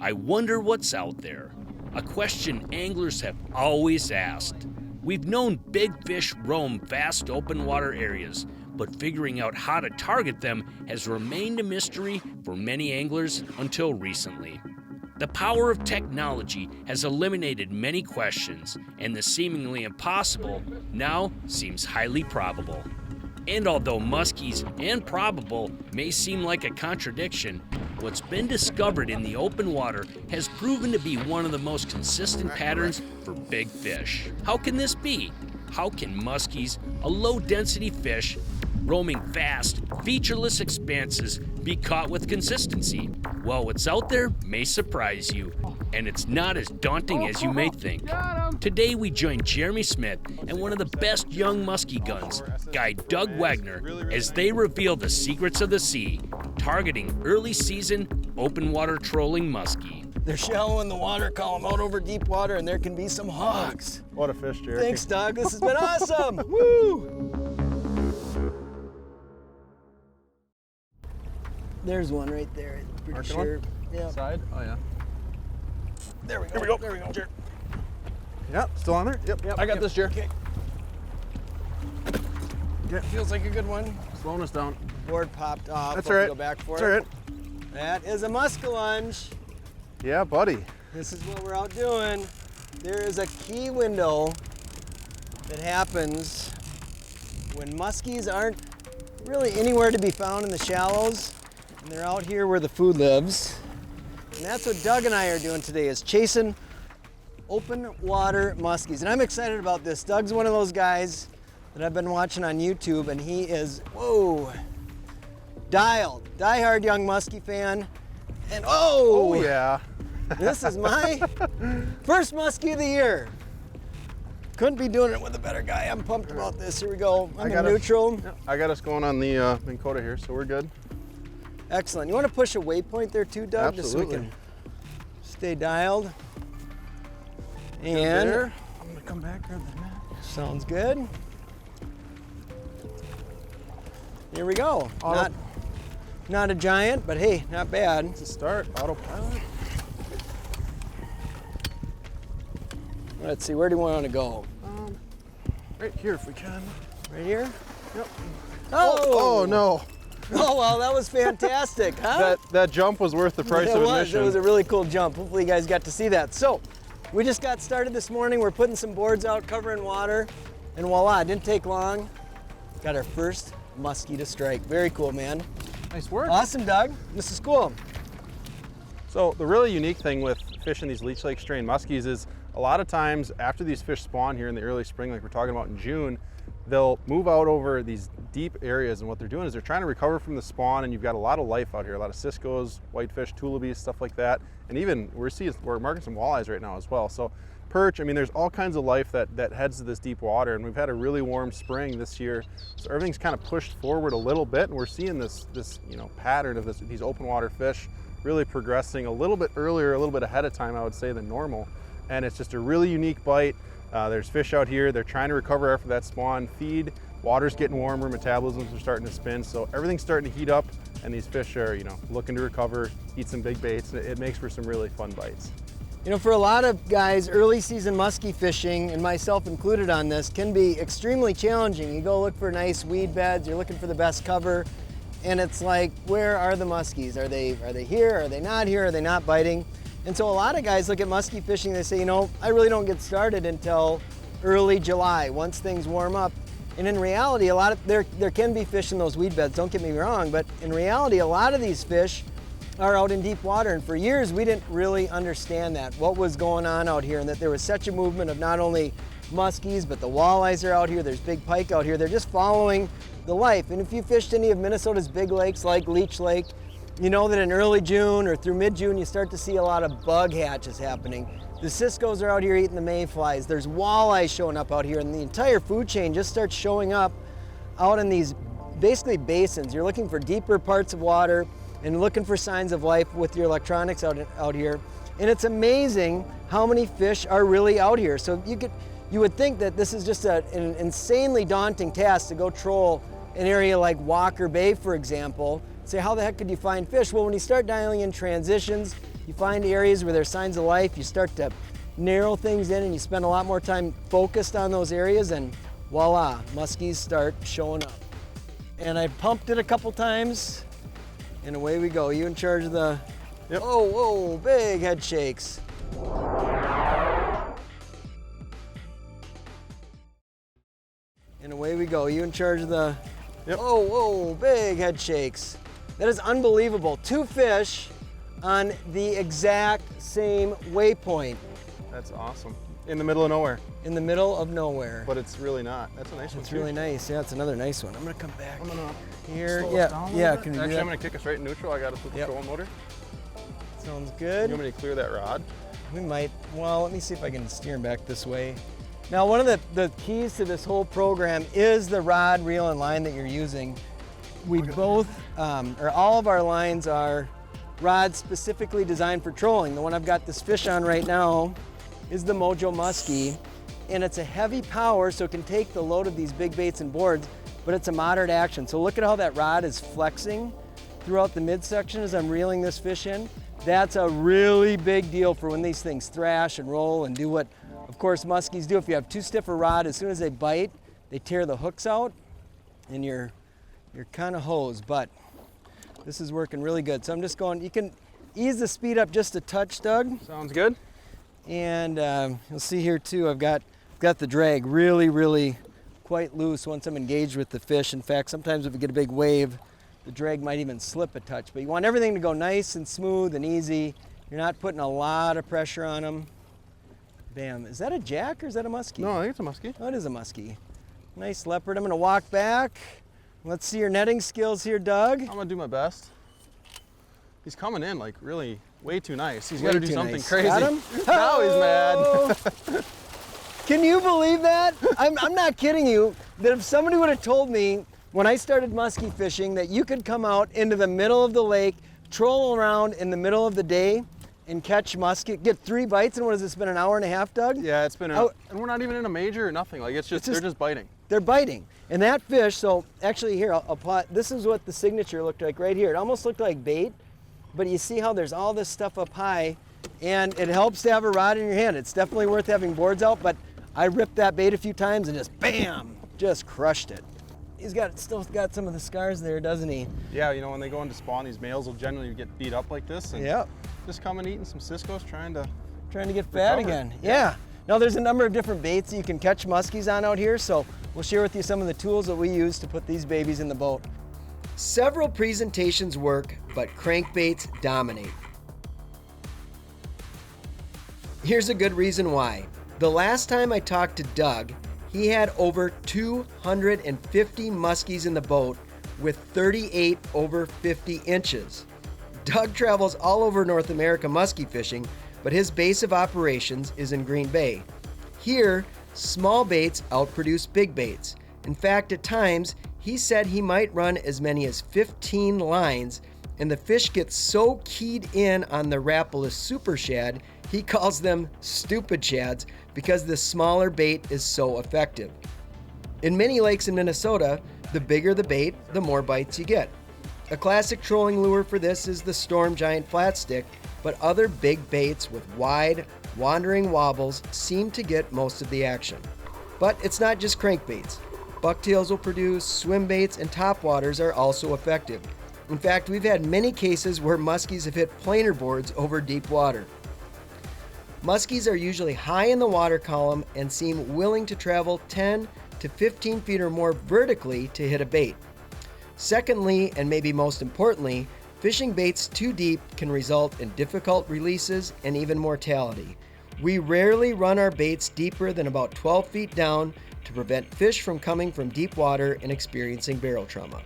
I wonder what's out there. A question anglers have always asked. We've known big fish roam vast open water areas, but figuring out how to target them has remained a mystery for many anglers until recently. The power of technology has eliminated many questions, and the seemingly impossible now seems highly probable. And although muskies and probable may seem like a contradiction, what's been discovered in the open water has proven to be one of the most consistent patterns for big fish. How can this be? How can muskies, a low-density fish, roaming vast, featureless expanses, be caught with consistency? Well, what's out there may surprise you, and it's not as daunting as you may think. Today we join Jeremy Smith and one of the best young musky guns, guide Doug Wagner, as they reveal the secrets of the sea, targeting early season open water trolling muskie. They're shallow in the water, call them out over deep water, and there can be some hogs. What a fish, Jerry. Thanks, Doug. This has been awesome. Woo! There's one right there, I'm pretty Marking sure. one? Yeah. Side? Oh, yeah. There we go. Here we go. There we go, Jer. Yep, still on there? Yep. I got this, Jer. Okay. Yeah. Feels like a good one. Slowing us down. Board popped off. That's Hope all right. you Go back for That's all right. That is a muskellunge. Yeah, buddy. This is what we're out doing. There is a key window that happens when muskies aren't really anywhere to be found in the shallows, and they're out here where the food lives. And that's what Doug and I are doing today, is chasing open water muskies. And I'm excited about this. Doug's one of those guys that I've been watching on YouTube, and he is, whoa, diehard young muskie fan. And Oh, yeah. this is my first muskie of the year. Couldn't be doing it with a better guy. I'm pumped about this. Here we go. I'm in neutral. I got us going on the Minn Kota here, so we're good. Excellent. You want to push a waypoint there too, Doug? Absolutely. Just so we can stay dialed. And there. I'm gonna come back, grab that net. sounds good. Here we go. Not a giant, but hey, not bad. It's a start, autopilot. Let's see, where do we want to go? Right here if we can. Right here? Yep. Oh no. Oh, well, that was fantastic, huh? That jump was worth the price of admission. It was a really cool jump. Hopefully you guys got to see that. So, we just got started this morning. We're putting some boards out, covering water, and voila, it didn't take long. Got our first muskie to strike. Very cool, man. Nice work. Awesome, Doug. This is cool. So the really unique thing with fishing these Leech Lake strain muskies is a lot of times after these fish spawn here in the early spring, like we're talking about in June, they'll move out over these deep areas, and what they're doing is they're trying to recover from the spawn, and you've got a lot of life out here, a lot of ciscos, whitefish, tullibees, stuff like that. And even we're marking some walleyes right now as well. So perch, I mean, there's all kinds of life that heads to this deep water, and we've had a really warm spring this year, so everything's kind of pushed forward a little bit, and we're seeing this pattern of these open water fish really progressing a little bit earlier, a little bit ahead of time, I would say, than normal. And it's just a really unique bite. There's fish out here, they're trying to recover after that spawn feed. Water's getting warmer, metabolisms are starting to spin, so everything's starting to heat up, and these fish are, looking to recover, eat some big baits. It makes for some really fun bites. For a lot of guys, early season muskie fishing, and myself included on this, can be extremely challenging. You go look for nice weed beds, you're looking for the best cover, and it's like, where are the muskies? Are they here? Are they not here? Are they not biting? And so a lot of guys look at muskie fishing, they say, I really don't get started until early July, once things warm up. And in reality, there can be fish in those weed beds, don't get me wrong, but in reality, a lot of these fish are out in deep water, and for years we didn't really understand that, what was going on out here, and that there was such a movement of not only muskies, but the walleyes are out here, there's big pike out here, they're just following the life. And if you fished any of Minnesota's big lakes like Leech Lake, you know that in early June or through mid-June you start to see a lot of bug hatches happening. The ciscos are out here eating the mayflies, there's walleyes showing up out here, and the entire food chain just starts showing up out in these basically basins. You're looking for deeper parts of water and looking for signs of life with your electronics out here. And it's amazing how many fish are really out here. So you would think that this is just an insanely daunting task to go troll an area like Walker Bay, for example. Say, how the heck could you find fish? Well, when you start dialing in transitions, You find areas where there's signs of life, you start to narrow things in and you spend a lot more time focused on those areas, and voila, muskies start showing up. And I pumped it a couple times and away we go. You in charge of the, Yep. Oh, whoa, big head shakes. And away we go. You in charge of the, Yep. Oh, whoa, big head shakes. That is unbelievable. 2 fish on the exact same waypoint That's awesome. In the middle of nowhere, in the middle of nowhere. but it's really not. That's a nice one. It's too. really nice. Yeah, it's another nice one. I'm gonna come back I'm gonna here. slow us Yeah, down a yeah. little Can bit. you do Actually, that? I'm gonna kick us right in neutral. I got us with the Yep. trolling motor. Sounds You good. want me to clear that rod? We might. Well, let me see if I can steer him back this way. Now, one of the keys to this whole program is the rod, reel, and line that you're using. We both, or all of our lines are rods specifically designed for trolling. The one I've got this fish on right now is the Mojo Musky, and it's a heavy power, so it can take the load of these big baits and boards, but it's a moderate action. So look at how that rod is flexing throughout the midsection as I'm reeling this fish in. That's a really big deal for when these things thrash and roll and do what, of course, muskies do. If you have too stiff a rod, as soon as they bite, they tear the hooks out, and you're kind of hosed. But this is working really good. So I'm just going. You can ease the speed up just a touch, Doug. Sounds good. And you'll see here too, I've got the drag really quite loose once I'm engaged with the fish. In fact, sometimes if we get a big wave, the drag might even slip a touch. But you want everything to go nice and smooth and easy. You're not putting a lot of pressure on them. Bam. Is that a jack or is that a muskie? No, I think it's a muskie. Oh, it is a muskie. Nice leopard. I'm gonna walk back. Let's see your netting skills here, Doug. I'm gonna do my best. He's coming in like really way too nice. He's Way got to do too something nice. crazy. Got him? Now he's mad. Oh! Can you believe that? I'm not kidding you, that if somebody would have told me when I started muskie fishing that you could come out into the middle of the lake, troll around in the middle of the day and catch muskie, get 3 bites, and what has this been, an hour and a half, Doug? Yeah, it's been, Oh. and we're not even in a major or nothing. Like it's just, It's just- they're just biting. They're biting. And that fish, so actually here, I'll plot, this is what the signature looked like right here. It almost looked like bait, but you see how there's all this stuff up high, and it helps to have a rod in your hand. It's definitely worth having boards out, but I ripped that bait a few times and just bam, just crushed it. He's still got some of the scars there, doesn't he? Yeah, you know, when they go into spawn, these males will generally get beat up like this. And Yep. just coming eating some Cisco's trying to Trying to get fat recover. again. Yeah. Now there's a number of different baits that you can catch muskies on out here, so we'll share with you some of the tools that we use to put these babies in the boat. Several presentations work, but crankbaits dominate. Here's a good reason why. The last time I talked to Doug, he had over 250 muskies in the boat with 38 over 50 inches. Doug travels all over North America muskie fishing, but his base of operations is in Green Bay. Here, small baits outproduce big baits. In fact, at times, he said he might run as many as 15 lines, and the fish get so keyed in on the Rapalus super shad, he calls them stupid shads because the smaller bait is so effective. In many lakes in Minnesota, the bigger the bait, the more bites you get. A classic trolling lure for this is the Storm Giant Flat Stick, but other big baits with wide, wandering wobbles seem to get most of the action. But it's not just crankbaits. Bucktails will produce, swim baits, and topwaters are also effective. In fact, we've had many cases where muskies have hit planer boards over deep water. Muskies are usually high in the water column and seem willing to travel 10 to 15 feet or more vertically to hit a bait. Secondly, and maybe most importantly, fishing baits too deep can result in difficult releases and even mortality. We rarely run our baits deeper than about 12 feet down to prevent fish from coming from deep water and experiencing barrel trauma.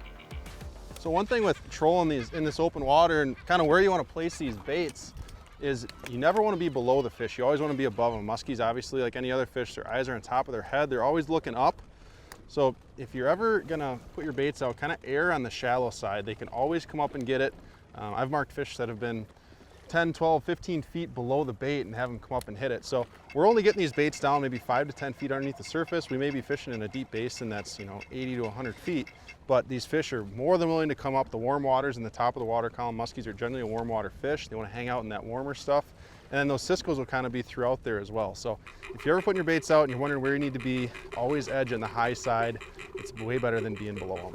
So one thing with trolling these in this open water and kind of where you want to place these baits is you never want to be below the fish. You always want to be above them. Muskies, obviously, like any other fish, their eyes are on top of their head. They're always looking up. So if you're ever gonna put your baits out, kind of err on the shallow side. They can always come up and get it. I've marked fish that have been 10, 12, 15 feet below the bait and have them come up and hit it. So we're only getting these baits down maybe 5 to 10 feet underneath the surface. We may be fishing in a deep basin that's 80 to 100 feet, but these fish are more than willing to come up. The warm waters in the top of the water column. Muskies are generally a warm water fish. They want to hang out in that warmer stuff. And then those ciscos will kind of be throughout there as well. So if you're ever putting your baits out and you're wondering where you need to be, always edge on the high side. It's way better than being below them.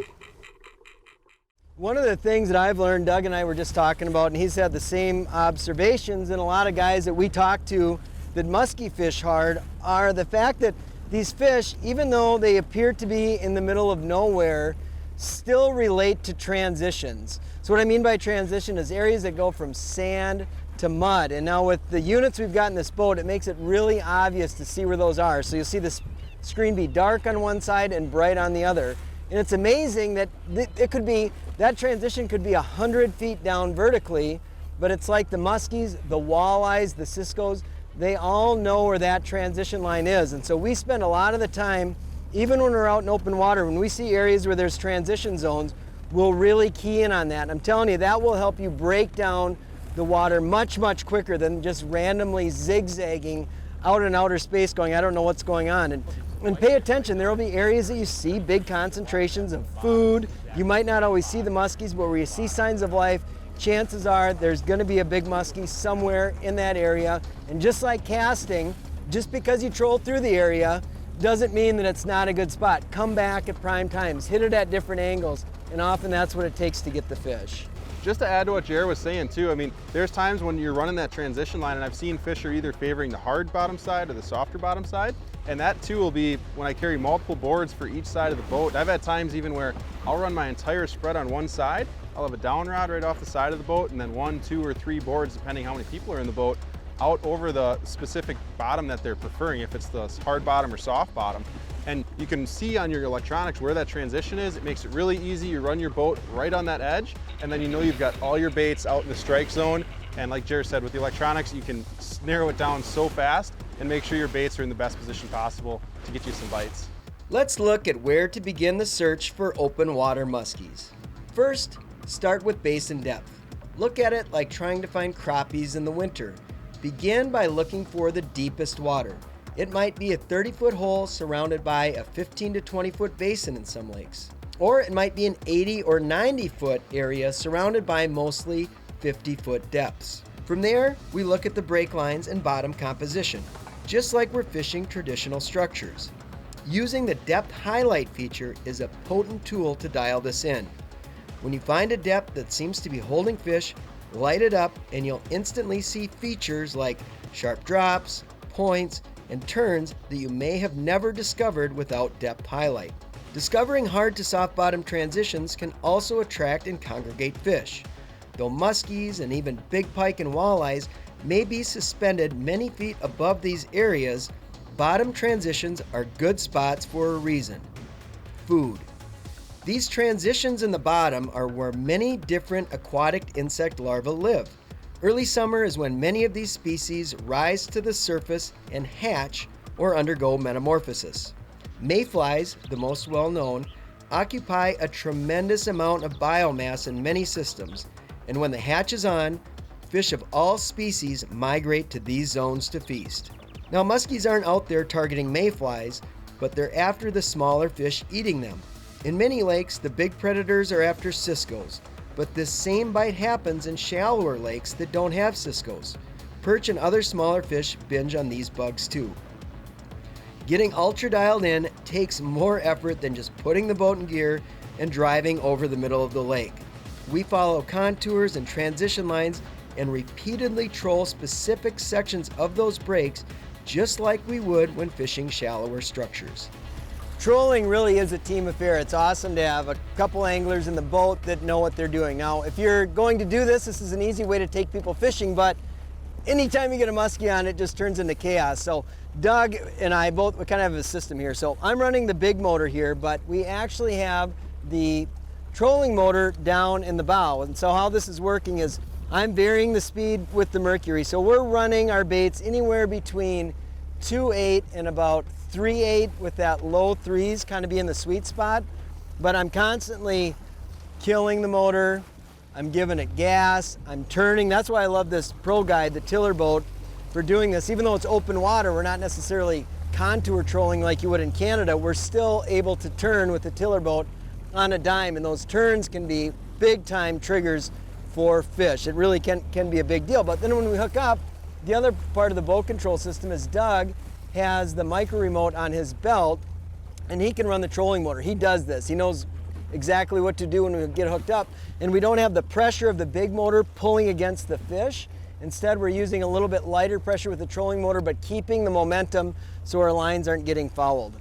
One of the things that I've learned, Doug and I were just talking about, and he's had the same observations, and a lot of guys that we talk to that musky fish hard, are the fact that these fish, even though they appear to be in the middle of nowhere, still relate to transitions. So what I mean by transition is areas that go from sand to mud. And now with the units we've got in this boat, it makes it really obvious to see where those are. So you'll see this screen be dark on one side and bright on the other. And it's amazing that it could be, that transition could be 100 feet down vertically, but it's like the muskies, the walleyes, the ciscos, they all know where that transition line is. And so we spend a lot of the time, even when we're out in open water, when we see areas where there's transition zones, we'll really key in on that. And I'm telling you, that will help you break down the water much, much quicker than just randomly zigzagging out in outer space going, I don't know what's going on. And pay attention, there will be areas that you see big concentrations of food. You might not always see the muskies, but where you see signs of life, chances are there's gonna be a big muskie somewhere in that area. And just like casting, just because you troll through the area doesn't mean that it's not a good spot. Come back at prime times, hit it at different angles, and often that's what it takes to get the fish. Just to add to what Jared was saying too, I mean, there's times when you're running that transition line and I've seen fish are either favoring the hard bottom side or the softer bottom side. And that too will be when I carry multiple boards for each side of the boat. I've had times even where I'll run my entire spread on one side. I'll have a down rod right off the side of the boat and then 1, 2, or 3 boards, depending how many people are in the boat, out over the specific bottom that they're preferring, if it's the hard bottom or soft bottom. And you can see on your electronics where that transition is. It makes it really easy. You run your boat right on that edge, and then you know you've got all your baits out in the strike zone. And like Jared said, with the electronics, you can narrow it down so fast and make sure your baits are in the best position possible to get you some bites. Let's look at where to begin the search for open water muskies. First, start with basin depth. Look at it like trying to find crappies in the winter. Begin by looking for the deepest water. It might be a 30-foot hole surrounded by a 15 to 20-foot basin in some lakes. Or it might be an 80 or 90-foot area surrounded by mostly 50-foot depths. From there, we look at the break lines and bottom composition, just like we're fishing traditional structures. Using the depth highlight feature is a potent tool to dial this in. When you find a depth that seems to be holding fish, light it up and you'll instantly see features like sharp drops, points, and turns that you may have never discovered without depth highlight. Discovering hard to soft bottom transitions can also attract and congregate fish. Though muskies and even big pike and walleyes may be suspended many feet above these areas, bottom transitions are good spots for a reason: food. These transitions in the bottom are where many different aquatic insect larvae live. Early summer is when many of these species rise to the surface and hatch or undergo metamorphosis. Mayflies, the most well-known, occupy a tremendous amount of biomass in many systems, and when the hatch is on, fish of all species migrate to these zones to feast. Now, muskies aren't out there targeting mayflies, but they're after the smaller fish eating them. In many lakes, the big predators are after ciscos, but this same bite happens in shallower lakes that don't have ciscos. Perch and other smaller fish binge on these bugs too. Getting ultra dialed in takes more effort than just putting the boat in gear and driving over the middle of the lake. We follow contours and transition lines and repeatedly troll specific sections of those breaks, just like we would when fishing shallower structures. Trolling really is a team affair. It's awesome to have a couple anglers in the boat that know what they're doing. Now, if you're going to do this, this is an easy way to take people fishing, but anytime you get a muskie on, it just turns into chaos. So Doug and I both, we kind of have a system here. So I'm running the big motor here, but we actually have the trolling motor down in the bow. And so how this is working is I'm varying the speed with the mercury. So we're running our baits anywhere between 2.8 and about 3.8 with that low threes kind of being the sweet spot. But I'm constantly killing the motor, I'm giving it gas, I'm turning. That's why I love this Pro Guide, the tiller boat, for doing this. Even though it's open water, we're not necessarily contour trolling like you would in Canada. We're still able to turn with the tiller boat on a dime, and those turns can be big time triggers for fish. It really can be a big deal. But then when we hook up, the other part of the boat control system is Doug has the micro remote on his belt, and he can run the trolling motor. He does this. He knows exactly what to do when we get hooked up, and we don't have the pressure of the big motor pulling against the fish. Instead, we're using a little bit lighter pressure with the trolling motor, but keeping the momentum so our lines aren't getting fouled.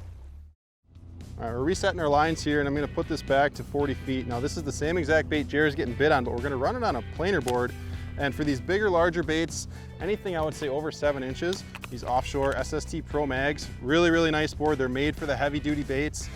All right, we're resetting our lines here, and I'm gonna put this back to 40 feet. Now, this is the same exact bait Jared's getting bit on, but we're gonna run it on a planer board. And for these bigger, larger baits, anything I would say over 7 inches, these offshore SST Pro Mags, really, really nice board. They're made for the heavy duty baits,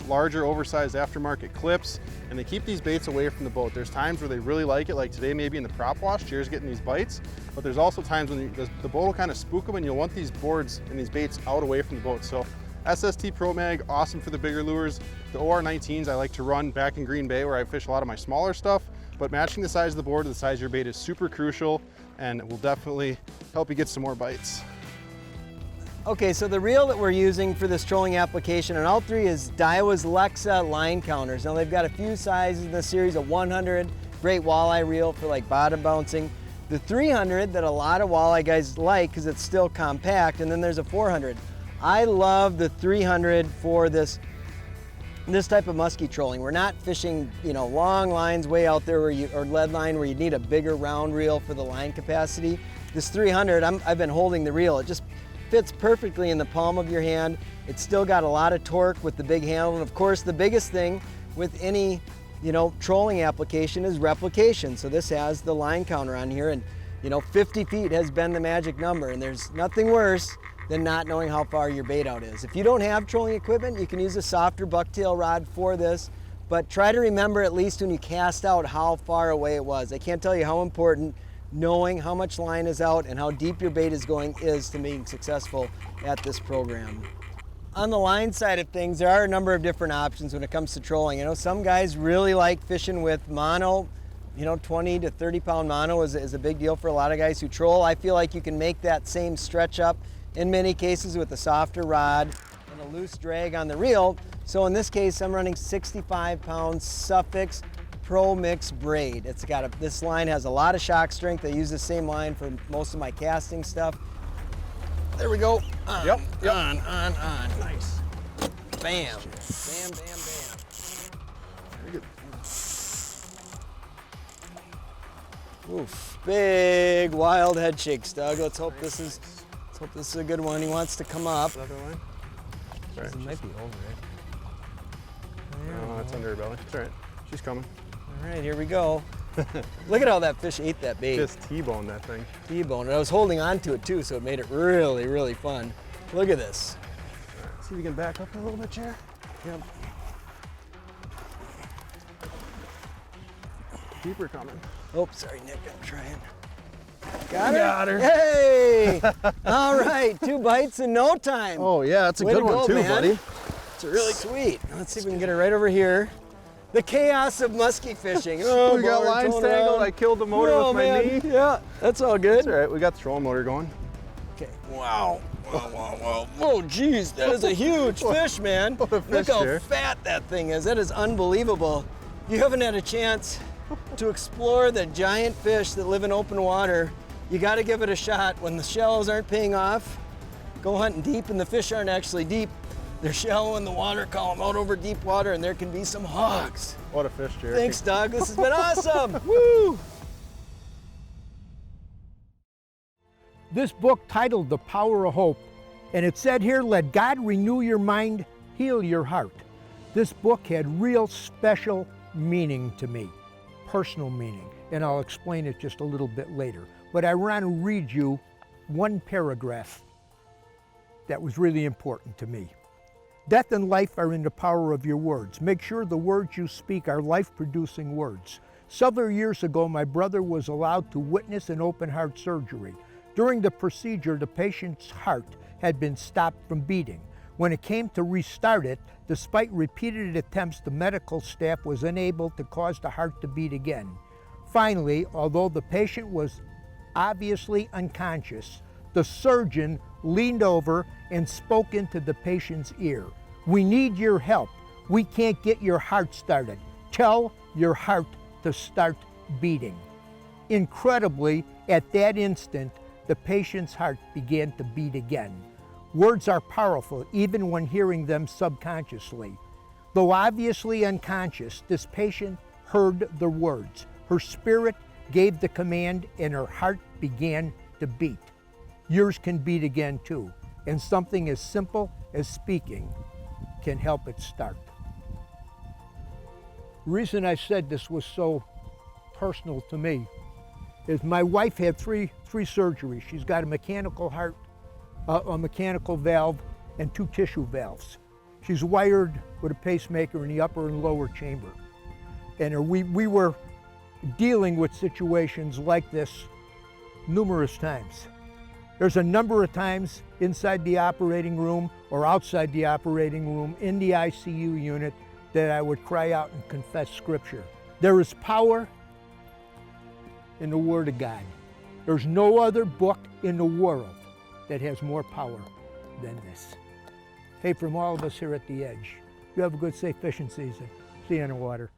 larger, oversized aftermarket clips, and they keep these baits away from the boat. There's times where they really like it, like today maybe in the prop wash, Jared's getting these bites, but there's also times when the boat will kind of spook them and you'll want these boards and these baits out away from the boat. So SST Pro Mag, awesome for the bigger lures. The OR19s I like to run back in Green Bay where I fish a lot of my smaller stuff, but matching the size of the board to the size of your bait is super crucial, and it will definitely help you get some more bites. Okay, so the reel that we're using for this trolling application on all three is Daiwa's Lexa line counters. Now they've got a few sizes in the series, a 100, great walleye reel for like bottom bouncing. The 300 that a lot of walleye guys like because it's still compact, and then there's a 400. I love the 300 for this type of musky trolling. We're not fishing, you know, long lines way out there or lead line where you need a bigger round reel for the line capacity. This 300, I've been holding the reel. It just fits perfectly in the palm of your hand. It's still got a lot of torque with the big handle. And of course, the biggest thing with any, you know, trolling application is replication. So this has the line counter on here, and you know, 50 feet has been the magic number, and there's nothing worse than not knowing how far your bait out is. If you don't have trolling equipment, you can use a softer bucktail rod for this, but try to remember at least when you cast out how far away it was. I can't tell you how important knowing how much line is out and how deep your bait is going is to being successful at this program. On the line side of things, there are a number of different options when it comes to trolling. You know, some guys really like fishing with mono. You know, 20 to 30 pound mono is a big deal for a lot of guys who troll. I feel like you can make that same stretch up in many cases with a softer rod and a loose drag on the reel. So in this case, I'm running 65 pound Suffix Pro Mix braid. It's got this line has a lot of shock strength. I use the same line for most of my casting stuff. There we go. On, Yep. on. Nice. Bam, bam, bam, bam. Very good. Oof, big wild head shakes, Doug. Let's hope this is a good one. He wants to come up. Other line? Sorry. It might be over it. Oh, it's under her belly. It's all right. She's coming. All right, here we go. Look at how that fish ate that bait. Just T-bone that thing. T-bone. And I was holding on to it too, so it made it really, really fun. Look at this. All right, see if you can back up a little bit, Jared. Yep. Keep her coming. Oh, sorry, Nick. I'm trying. Got her? Got her. Hey! All right, 2 bites in no time. Oh yeah, that's a Way good to one go, too, man. buddy. It's really sweet. Let's see if we can get her right over here. The chaos of musky fishing. Oh, We got boy, lines towing tangled. around. I killed the motor Oh, with my man. knee. Yeah, that's all good. That's all right. We got the trolling motor going. Okay. Wow. Wow. Oh, geez, that is a huge fish, man. What a Look fish, how Jared. fat that thing is. That is unbelievable. If you haven't had a chance to explore the giant fish that live in open water, you got to give it a shot. When the shallows aren't paying off, go hunting deep, and the fish aren't actually deep. They're shallow in the water. Call them out over deep water, and there can be some hogs. What a fish, Jared. Thanks, Doug. This has been awesome. Woo! This book titled The Power of Hope, and it said here, let God renew your mind, heal your heart. This book had real special meaning to me, personal meaning, and I'll explain it just a little bit later. But I want to read you one paragraph that was really important to me. Death and life are in the power of your words. Make sure the words you speak are life-producing words. Several years ago, my brother was allowed to witness an open heart surgery. During the procedure, the patient's heart had been stopped from beating. When it came to restart it, despite repeated attempts, the medical staff was unable to cause the heart to beat again. Finally, although the patient was obviously unconscious, the surgeon leaned over and spoke into the patient's ear. "We need your help. We can't get your heart started. Tell your heart to start beating." Incredibly, at that instant, the patient's heart began to beat again. Words are powerful even when hearing them subconsciously. Though obviously unconscious, this patient heard the words. Her spirit gave the command and her heart began to beat. Yours can beat again too, and something as simple as speaking can help it start. The reason I said this was so personal to me is my wife had three surgeries. She's got a mechanical heart, a mechanical valve, and 2 tissue valves. She's wired with a pacemaker in the upper and lower chamber. And we were dealing with situations like this numerous times. There's a number of times inside the operating room or outside the operating room in the ICU unit that I would cry out and confess scripture. There is power in the Word of God. There's no other book in the world that has more power than this. Hey, from all of us here at The Edge, you have a good, safe fishing season. See you in the water.